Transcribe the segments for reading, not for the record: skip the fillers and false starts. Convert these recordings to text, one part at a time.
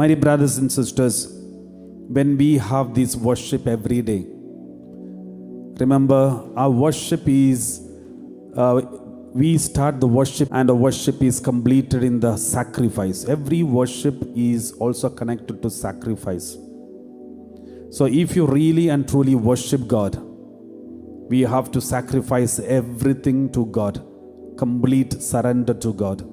My dear brothers and sisters, when we have this worship every day, remember our worship is, we start the worship and the worship is completed in the sacrifice. Every worship is also connected to sacrifice. So if you really and truly worship God, we have to sacrifice everything to God, complete surrender to God.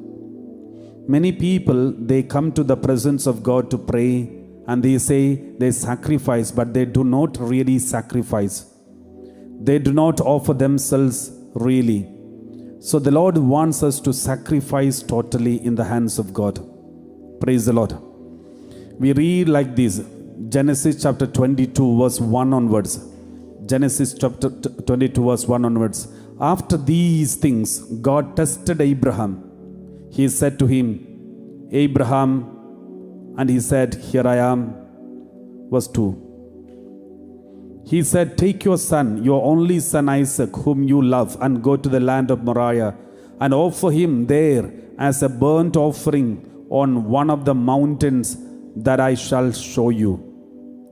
Many people, they come to the presence of God to pray and they say they sacrifice, but they do not really sacrifice. They do not offer themselves really. So the Lord wants us to sacrifice totally in the hands of God. Praise the Lord. We read like this, Genesis chapter 22 verse 1 onwards. Genesis chapter 22 verse 1 onwards. After these things, God tested Abraham. He said to him, Abraham, and he said, here I am. Verse 2. He said, take your son, your only son Isaac, whom you love, and go to the land of Moriah, and offer him there as a burnt offering on one of the mountains that I shall show you.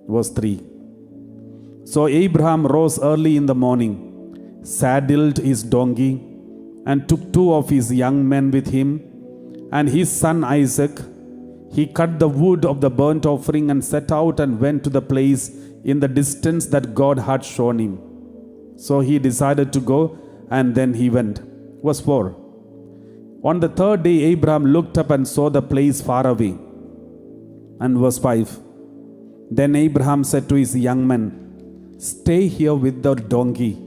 Verse 3. So Abraham rose early in the morning, saddled his donkey, and took 2 of his young men with him, and his son Isaac. He cut the wood of the burnt offering and set out and went to the place in the distance that God had shown him. So he decided to go, and then he went. Verse 4. On the 3rd day, Abraham looked up and saw the place far away. And verse 5. Then Abraham said to his young men, stay here with the donkey.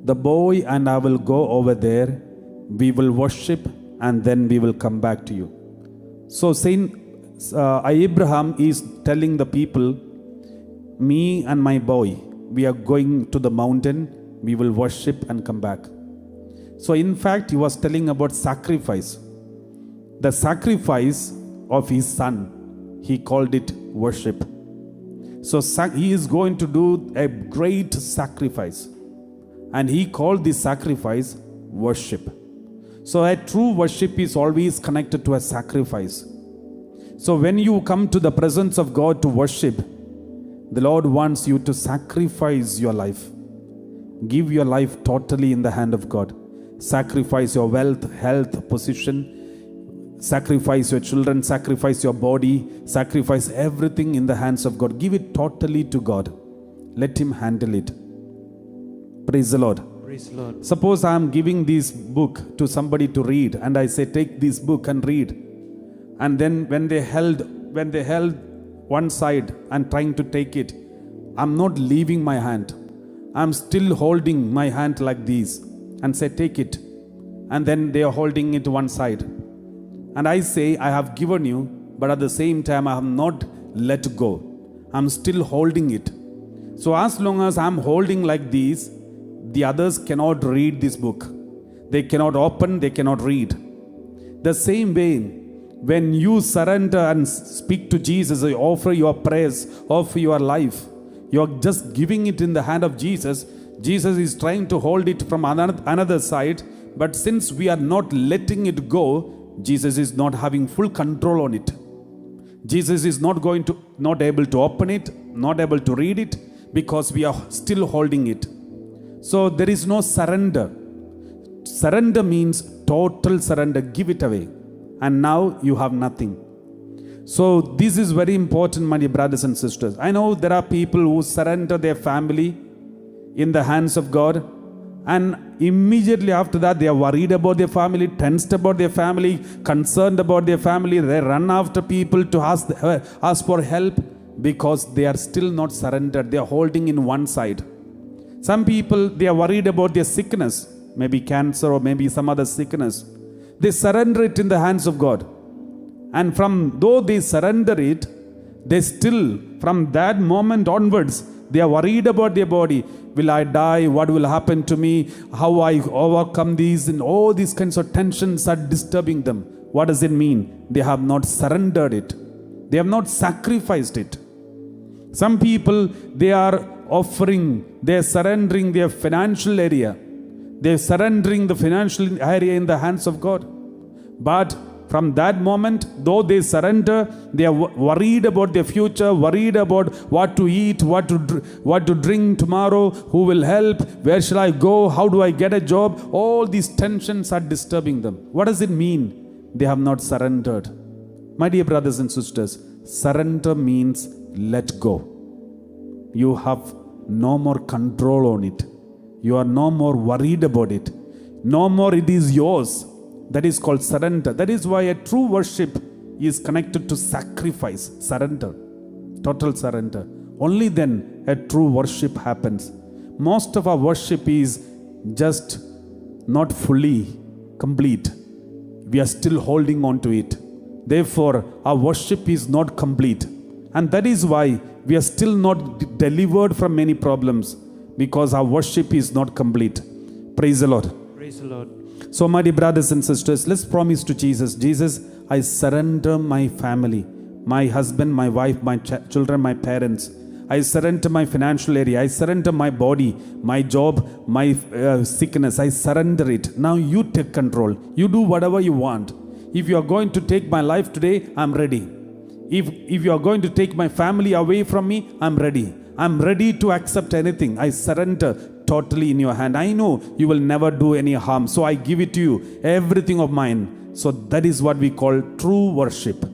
The boy and I will go over there. We will worship, and then we will come back to you. So Abraham is telling the people, me and my boy, we are going to the mountain, we will worship and come back. So in fact, he was telling about sacrifice. The sacrifice of his son, he called it worship. So he is going to do a great sacrifice, and he called this sacrifice worship. So a true worship is always connected to a sacrifice. So when you come to the presence of God to worship, the Lord wants you to sacrifice your life. Give your life totally in the hand of God. Sacrifice your wealth, health, position. Sacrifice your children, sacrifice your body, sacrifice everything in the hands of God. Give it totally to God. Let Him handle it. Praise the Lord. Praise the Lord. Suppose I am giving this book to somebody to read, and I say, take this book and read. And then when they held one side and trying to take it, I'm not leaving my hand. I'm still holding my hand like this and say, take it. And then they are holding it one side. And I say, I have given you, but at the same time, I have not let go. I'm still holding it. So as long as I'm holding like this, the others cannot read this book. They cannot open, they cannot read. The same way, when you surrender and speak to Jesus, you offer your prayers, offer your life, you're just giving it in the hand of Jesus. Jesus is trying to hold it from another side, but since we are not letting it go, Jesus is not having full control on it. Jesus is not able to open it, not able to read it, because we are still holding it. So there is no surrender. Surrender means total surrender. Give it away. And now you have nothing. So this is very important, my dear brothers and sisters. I know there are people who surrender their family in the hands of God, and immediately after that they are worried about their family, tensed about their family, concerned about their family. They run after people to ask for help because they are still not surrendered. They are holding in one side. Some people, they are worried about their sickness, maybe cancer or maybe some other sickness. They surrender it in the hands of God. And though they surrender it, they still, from that moment onwards, they are worried about their body. Will I die? What will happen to me? How I overcome these? And all these kinds of tensions are disturbing them. What does it mean? They have not surrendered it. They have not sacrificed it. Some people, they are surrendering their financial area. They're surrendering the financial area in the hands of God. But From that moment, though they surrender, they are worried about their future, worried about what to eat, what to drink tomorrow, who will help, where shall I go, how do I get a job. All these tensions are disturbing them. What does it mean? They have not surrendered. My dear brothers and sisters, surrender means let go. You have no more control on it. You are no more worried about it. No more it is yours. That is called surrender. That is why a true worship is connected to sacrifice, surrender, total surrender. Only then a true worship happens. Most of our worship is just not fully complete. We are still holding on to it. Therefore, our worship is not complete. And that is why we are still not delivered from many problems, because our worship is not complete. Praise the Lord. Praise the Lord. So, my dear brothers and sisters, let's promise to Jesus, Jesus, I surrender my family, my husband, my wife, my children, my parents. I surrender my financial area. I surrender my body, my job, my sickness. I surrender it. Now you take control. You do whatever you want. If you are going to take my life today, I'm ready. If you are going to take my family away from me, I'm ready. I'm ready to accept anything. I surrender totally in your hand. I know you will never do any harm, so I give it to you, everything of mine. So that is what we call true worship.